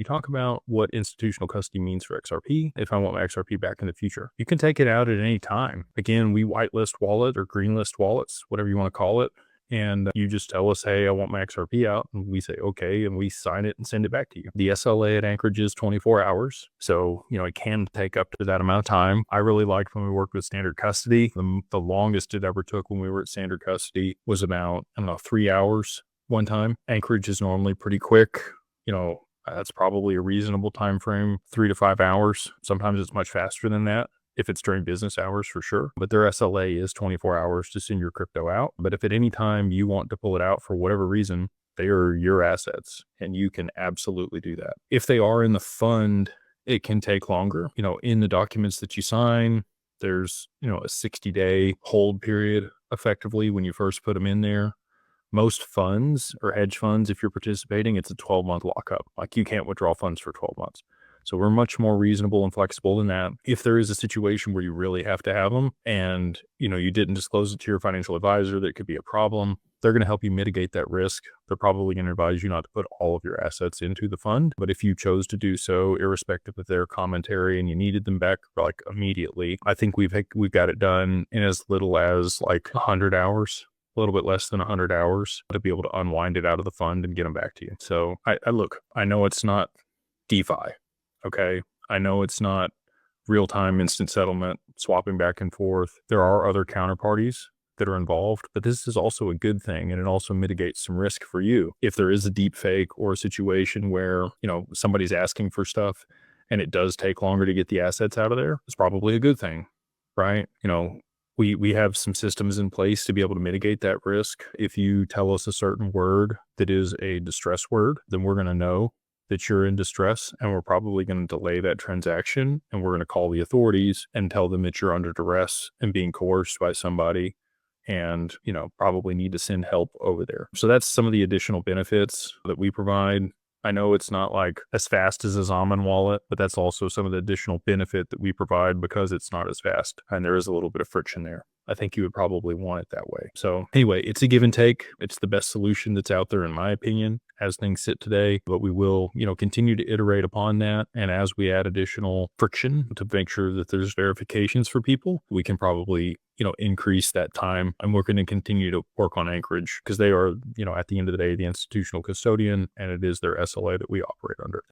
You talk about what institutional custody means for XRP. If I want my XRP back in the future, you can take it out at any time. Again, we whitelist wallet or greenlist wallets, whatever you want to call it. And you just tell us, hey, I want my XRP out. And we say, okay. And we sign it and send it back to you. The SLA at Anchorage is 24 hours. So, it can take up to that amount of time. I really liked when we worked with standard custody. The longest it ever took when we were at standard custody was about, 3 hours one time. Anchorage is normally pretty quick. That's probably a reasonable time frame, 3 to 5 hours. Sometimes it's much faster than that, if it's during business hours for sure. But their SLA is 24 hours to send your crypto out. But if at any time you want to pull it out for whatever reason, they are your assets and you can absolutely do that. If they are in the fund, it can take longer. In the documents that you sign, there's, a 60-day hold period effectively when you first put them in there. Most funds or hedge funds, if you're participating, it's a 12-month lockup. Like you can't withdraw funds for 12 months. So we're much more reasonable and flexible than that. If there is a situation where you really have to have them and, you didn't disclose it to your financial advisor, that could be a problem. They're going to help you mitigate that risk. They're probably going to advise you not to put all of your assets into the fund. But if you chose to do so, irrespective of their commentary, and you needed them back like immediately, I think we've got it done in as little as like 100 hours. A little bit less than 100 hours to be able to unwind it out of the fund and get them back to you. So I know it's not DeFi. Okay. I know it's not real-time instant settlement, swapping back and forth. There are other counterparties that are involved, but this is also a good thing. And it also mitigates some risk for you. If there is a deep fake or a situation where, somebody's asking for stuff and it does take longer to get the assets out of there, it's probably a good thing, right? We have some systems in place to be able to mitigate that risk. If you tell us a certain word that is a distress word, then we're going to know that you're in distress, and we're probably going to delay that transaction, and we're going to call the authorities and tell them that you're under duress and being coerced by somebody and, probably need to send help over there. So that's some of the additional benefits that we provide. I know it's not like as fast as a Zaman wallet, but that's also some of the additional benefit that we provide because it's not as fast and there is a little bit of friction there. I think you would probably want it that way. So anyway, it's a give and take. It's the best solution that's out there, in my opinion, as things sit today, but we will, continue to iterate upon that. And as we add additional friction to make sure that there's verifications for people, we can probably, increase that time. And we're going to continue to work on Anchorage because they are, at the end of the day, the institutional custodian, and it is their SLA that we operate under.